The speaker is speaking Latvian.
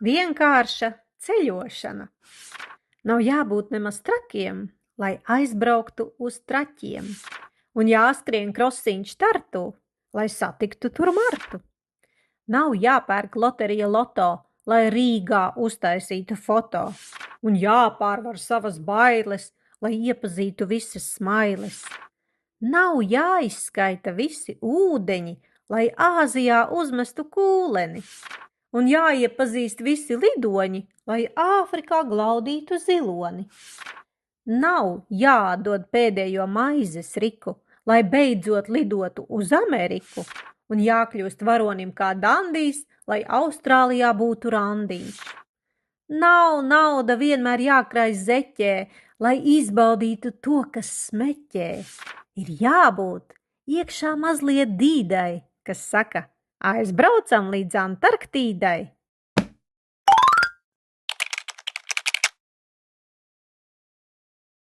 Vienkārša ceļošana. Nav jābūt nemaz trakiem, lai aizbrauktu uz traķiem. Un jāskrien krosiņš Tartu, lai satiktu tur Martu. Nav jāpērk loterija loto, lai Rīgā uztaisītu foto. Un jāpārvar savas bailes, lai iepazītu visas smailes. Nav jāizskaita visi ūdeņi, lai Āzijā uzmestu kūleni. Un jāiepazīst visi lidoņi, lai Āfrikā glaudītu ziloni. Nav jāatdod pēdējo maizes riku, lai beidzot lidotu uz Ameriku. Un jākļūst varonim kā dandijs, lai Austrālijā būtu randījš. Nav nauda vienmēr jākrāj zeķē, lai izbaudītu to, kas smeķē. Ir jābūt iekšā mazliet dīdai, kas saka, aizbraucam līdz Antarktīdai.